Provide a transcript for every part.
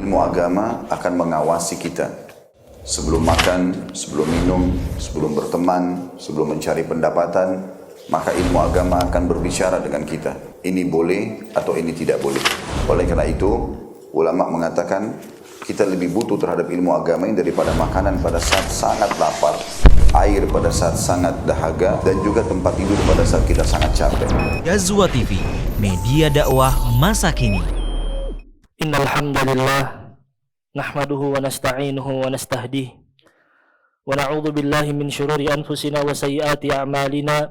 ilmu agama akan mengawasi kita. Sebelum makan, sebelum minum, sebelum berteman, sebelum mencari pendapatan, maka ilmu agama akan berbicara dengan kita. Ini boleh atau ini tidak boleh. Oleh karena itu, ulama mengatakan kita lebih butuh terhadap ilmu agama ini daripada makanan pada saat sangat lapar, air pada saat sangat dahaga, dan juga tempat tidur pada saat kita sangat capek. Ghazwa TV, media dakwah masa kini. Innal hamdalillah nahmaduhu wa nasta'inuhu wa nastahdihi wa na'udzu billahi min shururi anfusina wa sayyiati a'malina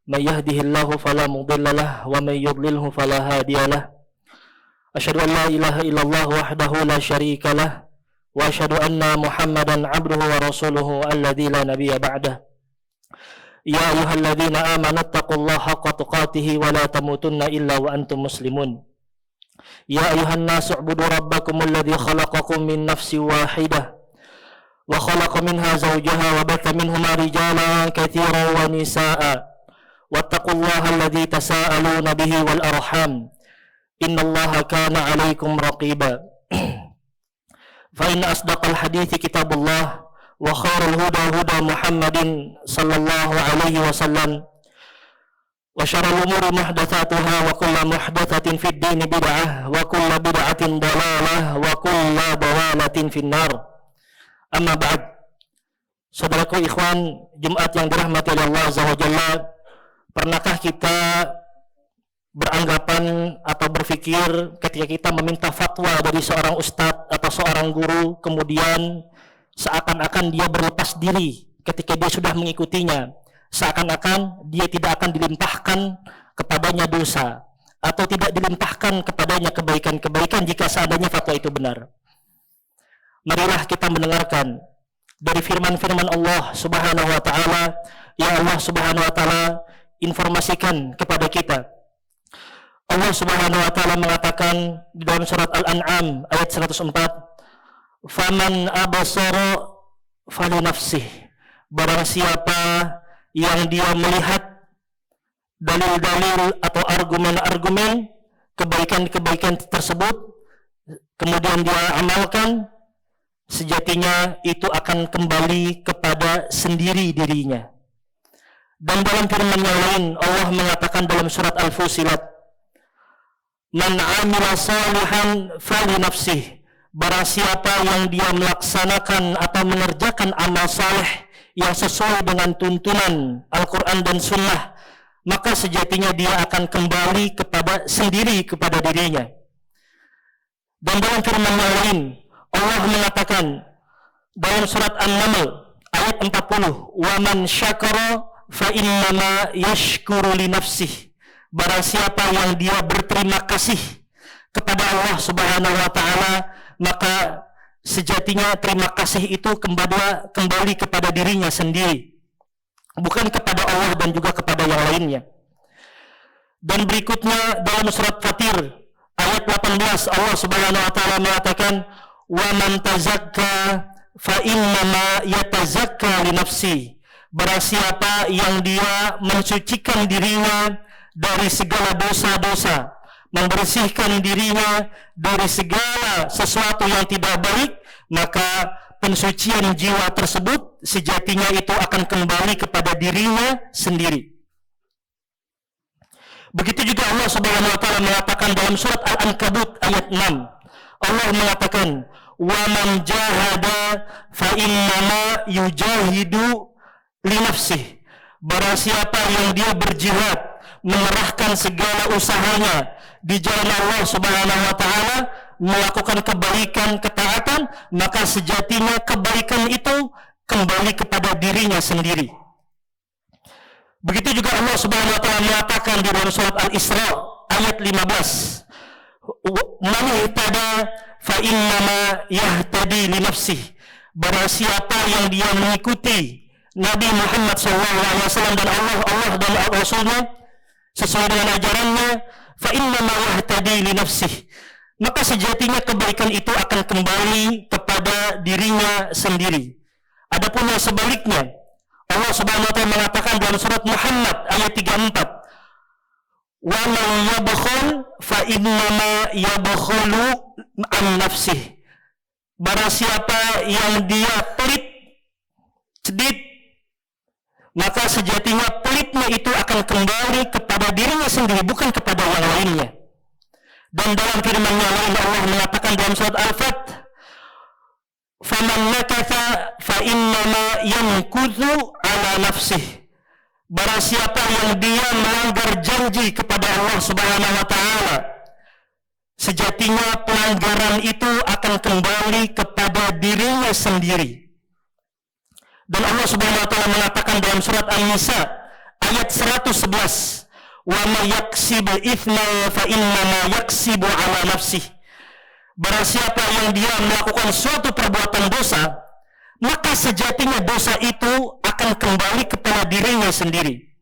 may yahdihillahu fala mudilla lahu wa may yudlilhu fala hadiya lahu. Asyhadu an la ilaha illallah wahdahu la syarika lahu wa asyhadu anna Muhammadan 'abduhu wa rasuluhu alladzi la nabiyya ba'dahu. Ya ayyuhalladzina amanu taqullaha haqqa tuqatih wa la tamutunna illa wa antum muslimun. Ya ayuhan nasu ubudu rabbakum alladhi khalaqakum min nafsin wahidah wa khalaqa minha zawjaha wa batha minhuma rijalan katsiran wa nisaa wattaqullaha alladhi tasaaluna bihi wal arham innallaha kana 'alaykum raqiba. Fa inna asdaqal hadithi kitabullah wa khairul huda huda Muhammadin sallallahu alaihi wasallam wa syarrul umuri muhdatsatuha wa kullu muhdatsatin fid din bid'ah wa kullu bid'atin dhalalah wa kullu dhalalatin finnar. Amma ba'd. Saudaraku ikhwan Jumat yang dirahmati oleh Allah Azza wa Jalla, pernahkah kita beranggapan atau berpikir ketika kita meminta fatwa dari seorang ustadz atau seorang guru, kemudian seakan-akan dia berlepas diri ketika dia sudah mengikutinya, seakan-akan dia tidak akan dilimpahkan kepadanya dosa atau tidak dilimpahkan kepadanya kebaikan-kebaikan jika seandainya fatwa itu benar. Marilah kita mendengarkan dari firman-firman Allah Subhanahu wa taala yang Allah Subhanahu wa taala informasikan kepada kita. Allah Subhanahu wa taala mengatakan di dalam surat Al-An'am ayat 104, "Faman abasara falinafsih." Barang siapa yang dia melihat dalil-dalil atau argumen-argumen kebaikan-kebaikan tersebut, kemudian dia amalkan, sejatinya itu akan kembali kepada sendiri dirinya. Dan dalam firman yang lain Allah mengatakan dalam surat Al-Fusilat, "Man 'amila salihan falinafsih." Barang siapa yang dia melaksanakan atau mengerjakan amal saleh yang sesuai dengan tuntunan Al-Quran dan Sunnah, maka sejatinya dia akan kembali kepada sendiri kepada dirinya. Dan dalam firman yang lain Allah mengatakan dalam surat An-Naml ayat 40, "Wa man syakara fa innama yashkuru li nafsih." Barang siapa yang dia berterima kasih kepada Allah Subhanahu wa taala, maka sejatinya terima kasih itu kembali kepada dirinya sendiri, bukan kepada Allah dan juga kepada yang lainnya. Dan berikutnya dalam surat Fatir ayat 18 Allah Subhanahu wa taala mengatakan, "Wa man tazakka fa innama yatazakka li nafsi." Barang siapa yang dia mensucikan dirinya dari segala dosa-dosa, membersihkan dirinya dari segala sesuatu yang tidak baik, maka pensucian jiwa tersebut sejatinya itu akan kembali kepada dirinya sendiri. Begitu juga Allah Subhanahu wa taala mengatakan dalam surat Al-Ankabut ayat 6. Allah mengatakan, "Wa man jahada fa innama yujahidu li nafsihi." Barang siapa yang dia berjihad, mengerahkan segala usahanya di jalan Allah Subhanahu wa taala, melakukan kebaikan, ketaatan, maka sejatinya kebaikan itu kembali kepada dirinya sendiri. Begitu juga Allah Subhanahu wa taala mengatakan di dalam surat Al-Isra ayat 15, "Man ihtada fa innama yahtadi li nafsihi." Barang siapa yang dia mengikuti Nabi Muhammad SAW dan Allah dan Rasulnya sesuai dengan ajarannya, fa innama yahtadi li nafsihi, maka sejatinya kebaikan itu akan kembali kepada dirinya sendiri. Adapun yang sebaliknya, Allah Subhanahu wa taala mengatakan dalam surat Muhammad ayat 34, "Wa man yabkhul fa innama yabkhulu an nafsihi." barang siapa yang dia pelit, cedit, maka sejatinya pelitnya itu akan kembali kepada dirinya sendiri, bukan kepada yang lainnya. Dan dalam firman-Nya lain Allah mengatakan dalam surat Al-Fat, "Faman nakatha fa innama yankuzu ala nafsih." Barang siapa yang dia melanggar janji kepada Allah Subhanahu wa taala, sejatinya pelanggaran itu akan kembali kepada dirinya sendiri. Dan Allah Subhanahu wa taala mengatakan dalam surat An-Nisa ayat 111, "Wa may yaksibu itsman fa innama yaksibu ala nafsih." Barang siapa yang dia melakukan suatu perbuatan dosa, maka sejatinya dosa itu akan kembali kepada dirinya sendiri.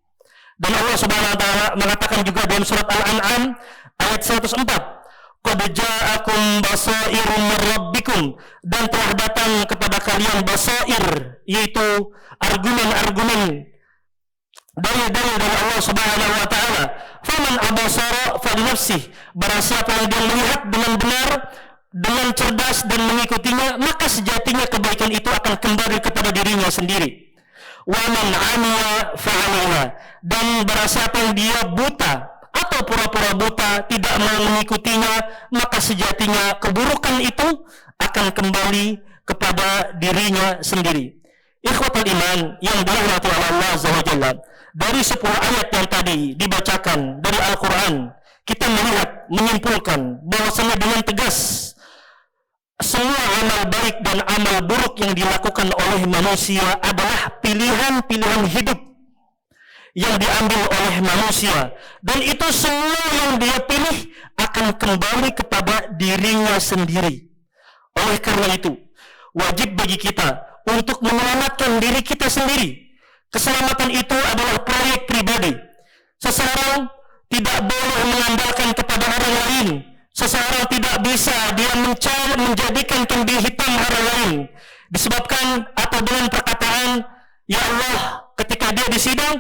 Dan Allah Subhanahu wa taala mengatakan juga dalam surat Al-An'am ayat 104, "Qad ja'akum basairu mir rabbikum," dan telah datang kepada kalian basair, yaitu argumen-argumen dalil-dalil dari Allah Subhanahu wa taala. "Faman abasara falinafsih," barang siapa yang dia melihat dengan benar, dengan cerdas dan mengikutinya, maka sejatinya kebaikan itu akan kembali kepada dirinya sendiri. "Wa man 'amiya fa'alaiha," dan barang siapa yang dia buta atau pura-pura buta, tidak mau mengikutinya, maka sejatinya keburukan itu akan kembali kepada dirinya sendiri. Ikhwatul iman yang dirahmati Allah Azza wa Jalla, dari 10 ayat yang tadi dibacakan dari Al-Quran, kita melihat, menyimpulkan bahwasanya dengan tegas semua amal baik dan amal buruk yang dilakukan oleh manusia adalah pilihan-pilihan hidup yang diambil oleh manusia, dan itu semua yang dia pilih akan kembali kepada dirinya sendiri. Oleh karena itu, wajib bagi kita untuk menyelamatkan diri kita sendiri. Keselamatan itu adalah proyek pribadi. Seseorang tidak boleh mengandalkan kepada orang lain. Seseorang tidak bisa dia menjadikan kambing hitam orang lain disebabkan atau dengan perkataan, "Ya Allah," ketika dia di sidang,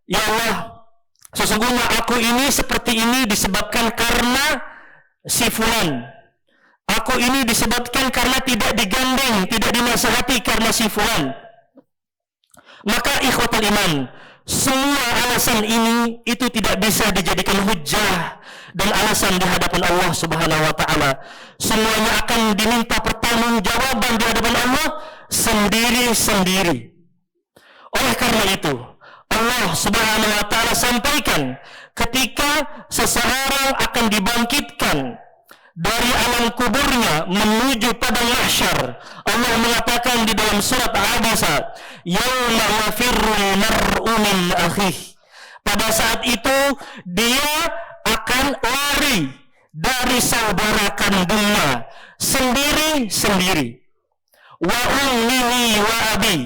"Ya Allah, sesungguhnya aku ini seperti ini disebabkan karena si fulan. Aku ini disebabkan karena tidak digandeng, tidak dinasihati karena si fulan." Maka ikhwatul iman, semua alasan ini itu tidak bisa dijadikan hujjah dan alasan di hadapan Allah Subhanahu wa taala. Semuanya akan diminta pertanggungjawaban di hadapan Allah sendiri-sendiri. Oleh karena itu, Allah Subhanahu wa taala sampaikan ketika seseorang akan dibangkitkan dari alam kuburnya menuju pada mahsyar, Allah mengatakan di dalam surat Al-Abasa, "Yauma yafirrul mar'u min akhih." Pada saat itu dia akan lari dari saudara kandungnya sendiri-sendiri. Wa ummihi wa abi,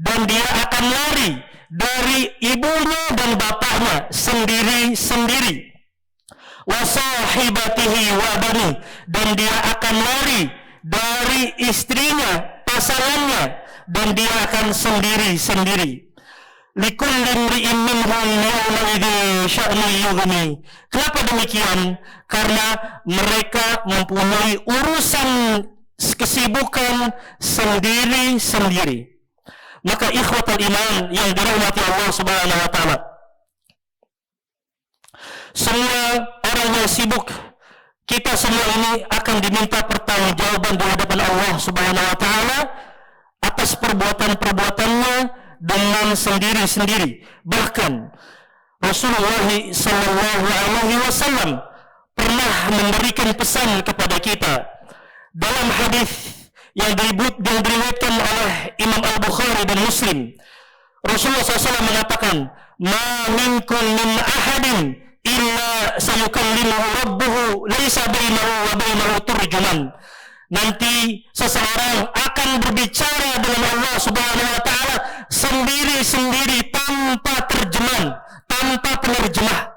dan dia akan lari dari ibunya dan bapaknya sendiri-sendiri. Wa sahibatihi wa bani, dan dia akan lari dari istrinya, pasangannya, dan dia akan sendiri-sendiri. Likulli imri'in minhum yawma idzin sya'nun yughni. Kenapa demikian? Karena mereka mempunyai urusan kesibukan sendiri-sendiri. Maka ikhwatul iman yang dirahmati Allah Subhanahu wa taala, semua orang yang sibuk, kita semua ini akan diminta pertanggungjawaban di hadapan Allah Subhanahu wa taala atas perbuatan-perbuatannya dengan sendiri-sendiri. Bahkan Rasulullah sallallahu alaihi wasallam pernah memberikan pesan kepada kita dalam hadis yang diriwayatkan oleh Imam Al-Bukhari dan Muslim. Rasulullah SAW mengatakan, "Ma minkum min ahadin illa sayukallimuhu rabbuhu laisa bainahu wa bainahu turjuman." Nanti seseorang akan berbicara dengan Allah Subhanahu wa taala sendiri-sendiri tanpa terjemahan, tanpa penerjemah.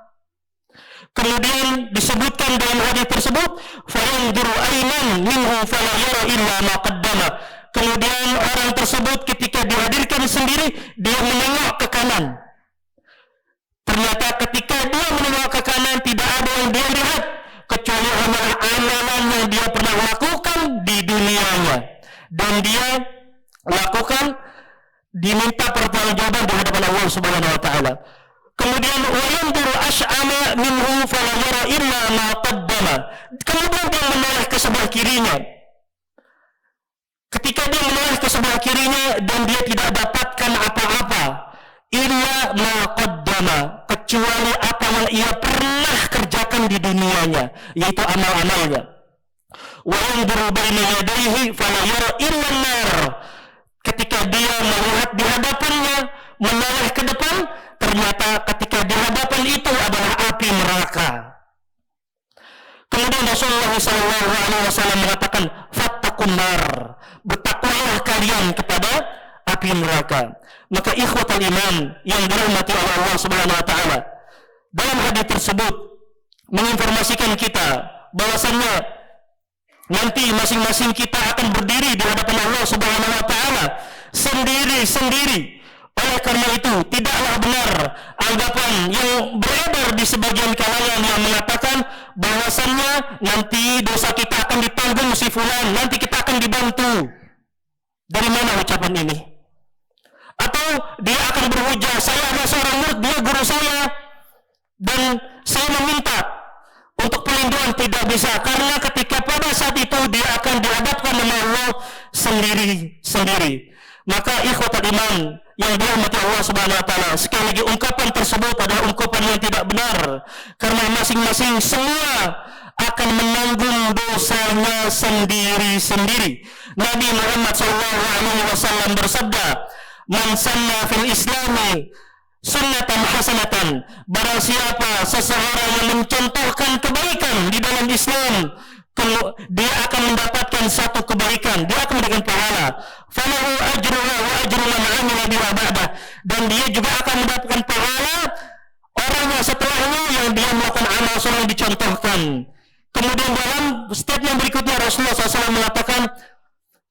Kemudian disebutkan dalam hadis tersebut, "Fayanzuru ayman minhu fala yara illa ma qaddama." Kemudian orang tersebut ketika dihadirkan sendiri, dia menengok ke kanan. Ternyata ketika dia menengok ke kanan, tidak ada yang dia lihat kecuali amalan yang dia pernah lakukan di dunianya. dan dia lakukan, diminta pertanggungjawaban di hadapan Allah Subhanahu wa taala. Kemudian wayanzuru ash'ama minhu fala yara illa ma qaddama. Kemudian dia menoleh ke sebelah kirinya. Ketika dia menoleh ke sebelah kirinya dan dia tidak dapatkan apa-apa illa ma qaddama, kecuali apa yang ia pernah kerjakan di dunianya, yaitu amal-amalnya. Wa yanzuru baina yadayhi fala yara illa an-nar. Ketika dia melihat di hadapannya, menoleh ke depan, ternyata ketika di hadapan itu adalah api neraka. Kemudian Rasulullah SAW mengatakan, fattaqun nar, bertakwalah kalian kepada api neraka. Maka ikhwatul iman yang dirahmati oleh Allah Subhanahu wa taala, dalam hadis tersebut menginformasikan kita bahwasannya nanti masing-masing kita akan berdiri di hadapan Allah Subhanahu wa taala sendiri-sendiri. Oleh karena itu, tidaklah benar anggapan yang beredar di sebagian kalangan yang mengatakan bahwasannya nanti dosa kita akan ditanggung si fulan, nanti kita akan dibantu. Dari mana ucapan ini? Atau dia akan berhujah, saya adalah seorang murid, dia guru saya, dan saya meminta untuk pelindungan. Tidak bisa, karena ketika pada saat itu dia akan dihadapkan dengan Allah sendiri-sendiri. Maka ikhwatul iman yang dirahmati Allah Subhanahu wa taala, sekali lagi ungkapan tersebut adalah ungkapan yang tidak benar, karena masing-masing semua akan menanggung dosanya sendiri-sendiri. Nabi Muhammad SAW bersabda, man sanna fil islami sunnatan hasanatan, barang siapa seseorang yang mencontohkan kebaikan di dalam Islam, dia akan mendapatkan satu kebaikan, dia akan mendapatkan pahala. Falahu ajruha wa ajru man amila biha ba'dah, dan dia juga akan mendapatkan pahala orang yang setelahnya yang dia melakukan amal soleh yang dicontohkan. Kemudian dalam statement berikutnya Rasulullah SAW mengatakan,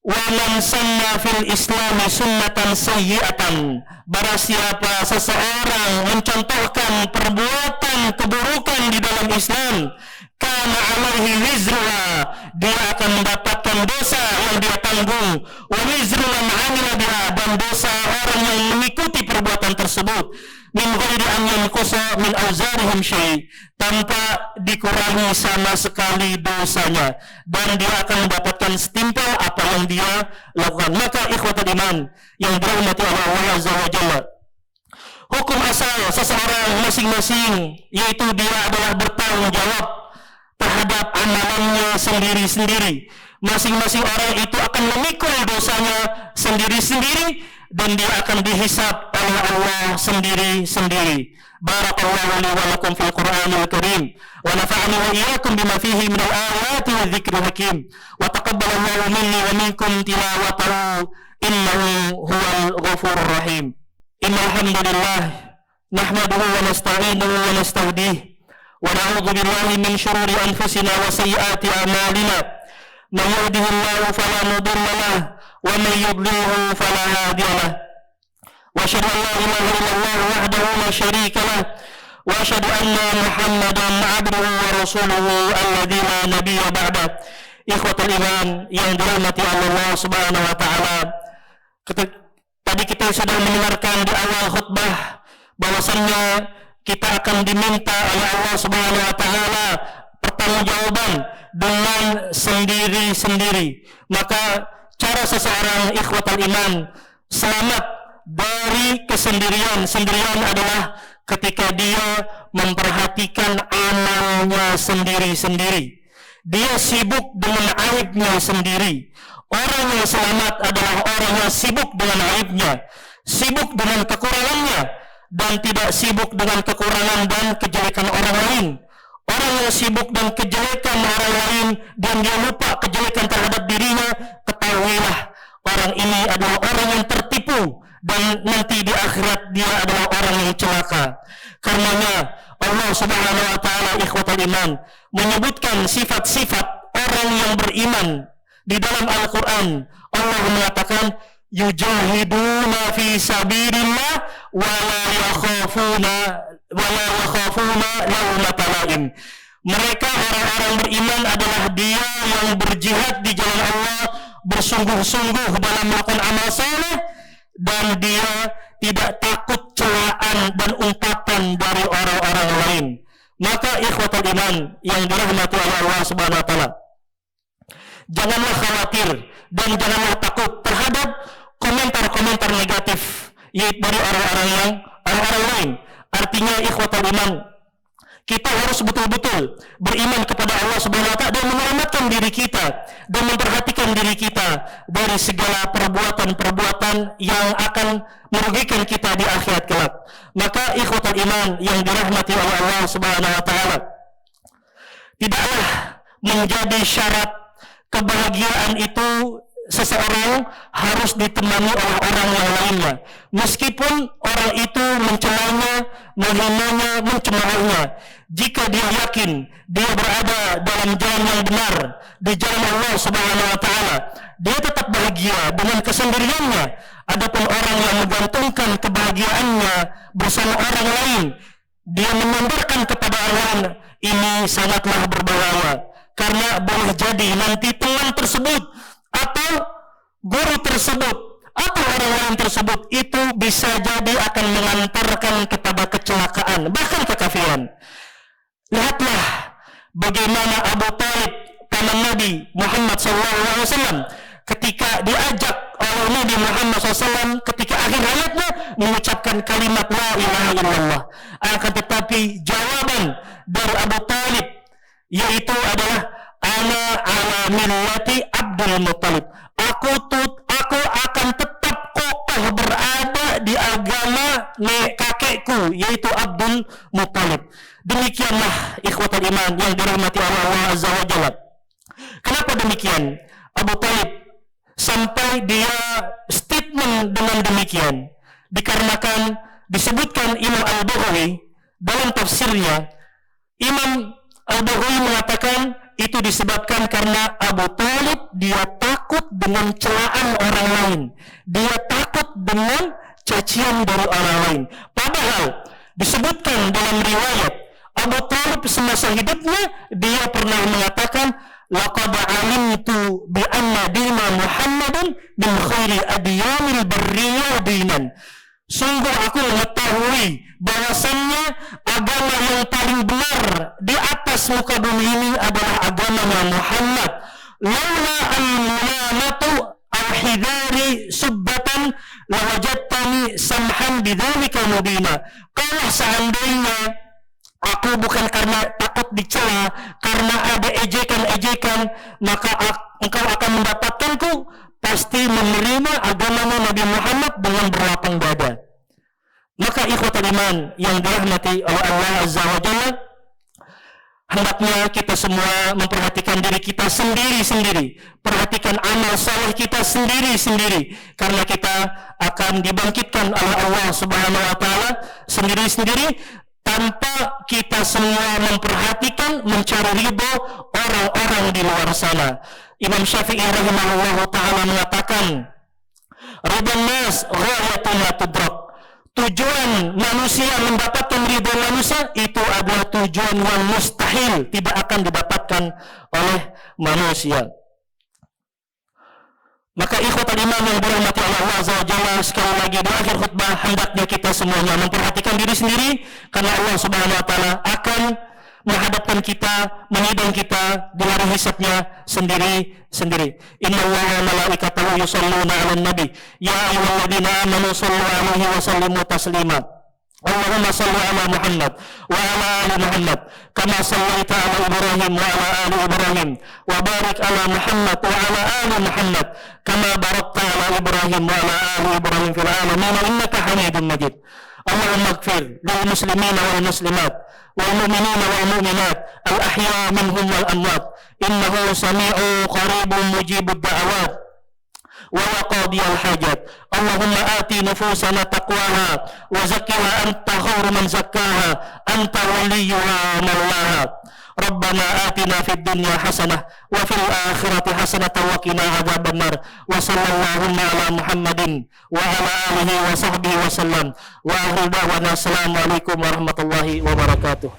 wa man sanna fil islami sunnatan sayyi'atan, barang siapa seseorang mencontohkan perbuatan keburukan di dalam Islam, kana alaihi wizruha, dia akan mendapatkan dosa yang dia tanggung, wa wizru man amila biha, dan dosa orang yang mengikuti perbuatan tersebut, min ghairi an yanqusa min awzarihim syai', tanpa dikurangi sama sekali dosanya, dan dia akan mendapatkan setimpal apa yang dia lakukan. Maka ikhwatul iman yang dirahmati oleh Allah Azza wa Jalla, hukum asal seseorang masing-masing yaitu dia adalah bertanggung jawab terhadap amalannya sendiri-sendiri. Masing-masing orang itu akan memikul dosanya sendiri-sendiri, dan dia akan dihisab oleh Allah sendiri-sendiri. Barakallahu li wa lakum fil Qur'anil Karim, wa nafa'ani wa iyyakum bima fihi minal ayati wa dzikril hakim, wa taqabbalallahu minni wa minkum tilawatahu innahu huwal ghafurur rahim. Innal hamdalillah nahmaduhu wa nasta'inuhu wa nasta'hdih wa na'udzu billahi min shururi anfusina wa sayyiati a'malina. Man yahdihillahu fala mudilla lahu wa man yudlilhu fala hadiya lahu. Wa asyhadu an la ilaha illallah wahdahu la syarika lahu wa asyhadu anna Muhammadan 'abduhu wa rasuluhu alladzi la nabiyya ba'da. Ikhwatul iman yang dirahmati Allah Subhanahu wa taala, tadi kita sudah mendengarkan di awal khutbah bahwasannya kita akan diminta oleh Allah Subhanahu wa taala pertanggungjawaban dengan sendiri-sendiri. Maka cara seseorang ikhwatul iman selamat dari sendirian adalah ketika dia memperhatikan amalnya sendiri-sendiri. Dia sibuk dengan aibnya sendiri. Orang yang selamat adalah orang yang sibuk dengan aibnya, sibuk dengan kekurangannya, dan tidak sibuk dengan kekurangan dan kejelekan orang lain. Orang yang sibuk dengan kejelekan orang lain dan dia lupa kejelekan terhadap dirinya, ketahuilah orang ini adalah orang yang tertipu, dan nanti di akhirat dia adalah orang yang celaka. Karenanya Allah Subhanahu wa taala ikhwatul iman menyebutkan sifat-sifat orang yang beriman di dalam Al-Qur'an. Allah mengatakan yujahiduna fi sabilillah wa la yakhafuna lawmata laim. Mereka orang-orang beriman adalah dia yang berjihad di jalan Allah bersungguh-sungguh dalam melakukan amal saleh, dan dia tidak takut celaan dan ungkapan dari orang-orang lain. Maka ikhwatul iman yang dirahmati oleh Allah Subhanahu wa taala, janganlah khawatir dan janganlah takut terhadap komentar-komentar negatif dari orang-orang lain. Artinya ikhwatul iman, kita harus betul-betul beriman kepada Allah Subhanahu wa taala dan menyelamatkan diri kita dan memperhatikan diri kita dari segala perbuatan-perbuatan yang akan merugikan kita di akhirat kelak. Maka ikhwatul iman yang dirahmati oleh Allah Subhanahu wa taala, tidaklah menjadi syarat kebahagiaan itu seseorang harus ditemani oleh orang yang lainnya, meskipun orang itu mencelanya, menghinanya, mencemoohnya. Jika dia yakin dia berada dalam jalan yang benar, di jalan Allah Subhanahu wa taala, dia tetap bahagia dengan kesendiriannya. Adapun orang yang menggantungkan kebahagiaannya bersama orang lain, dia menyandarkan kepada orang lain, ini sangatlah berbahaya, karena boleh jadi nanti teman tersebut atau guru tersebut atau orang lain tersebut itu bisa jadi akan mengantarkan kepada kecelakaan, bahkan kekafiran. Lihatlah bagaimana Abu Thalib, paman Nabi Muhammad SAW, ketika diajak oleh Nabi Muhammad SAW ketika akhir hayatnya mengucapkan kalimat la ilaha illallah, akan tetapi jawaban dari Abu Thalib yaitu adalah ana ala millati Abdul Muttalib. Aku akan tetap kokoh berada di agama kakekku yaitu Abdul Muttalib. Demikianlah ikhwatul iman yang dirahmati Allah Azza wa Jalla. Kenapa demikian? Abu Thalib sampai dia statement dengan demikian dikarenakan disebutkan Imam Al-Baghawi dalam tafsirnya. Imam Al-Baghawi mengatakan itu disebabkan karena Abu Thalib dia takut dengan celaan orang lain, dia takut dengan cacian dari orang lain. Padahal disebutkan dalam riwayat Abu Thalib semasa hidupnya dia pernah mengatakan, laqad alimtu bi anna dina Muhammadin min khairi adyanil barriyah dinan. Sungguh aku mengetahui bahwasannya agama yang paling benar di atas muka bumi ini adalah agama Muhammad. Laula al-mulamatu al-hidari subbatan lawajadtani samhan bidzalika mubina. Kalau seandainya aku bukan karena takut dicela, karena ada ejekan-ejekan, maka engkau akan mendapatkanku pasti menerima agama Nabi Muhammad dengan berlapang dada. Maka ikhwatul iman yang dirahmati oleh Allah Azza wa Jalla, hendaknya kita semua memperhatikan diri kita sendiri-sendiri, perhatikan amal saleh kita sendiri-sendiri, karena kita akan dibangkitkan oleh Allah Subhanahu wa taala sendiri-sendiri tanpa kita semua memperhatikan, mencari ridho orang-orang di luar sana. Imam Syafi'i rahimahullah ta'ala mengatakan, ridho nas ghayatun la tudrak. Tujuan manusia mendapatkan ridho manusia itu adalah tujuan yang mustahil, tidak akan didapatkan oleh manusia. Maka ikhwatul iman yang dirahmati oleh Allah Azza wa Jalla, sekali lagi di akhir khutbah hendaknya kita semuanya memperhatikan diri sendiri, karena Allah Subhanahu wa taala akan menghadapkan kita, menyidang kita di hari hisabnya sendiri-sendiri. Innallaha wa malaikatahu yusholluna 'alan nabi ya ayyuhalladzina amanu shallu 'alaihi wa sallimu taslima. Allahumma shalli 'ala Muhammad wa 'ala ali Muhammad kama shallaita 'ala Ibrahim wa 'ala ali Ibrahim wa barik 'ala Muhammad wa 'ala ali Muhammad kama barakta 'ala Ibrahim wa 'ala ali Ibrahim fil 'alamin innaka Hamidum Majid. Allahumma ighfir lil muslimina wal muslimat والمؤمنين والمؤمنات الأحياء منهم والأموات إنه سميع قريب مجيب الدعوات وقاضي الحاجات. اللهم آت نفوسنا تقواها وزكها أنت خير من زكاها أنت وليها ومولاها. ربنا آتنا في الدنيا حسنة وفي الآخرة حسنة وقنا عذاب النار. وصلى اللهم على محمد وعلى آله وصحبه وسلم. وآخر دعوانا السلام عليكم ورحمة الله وبركاته.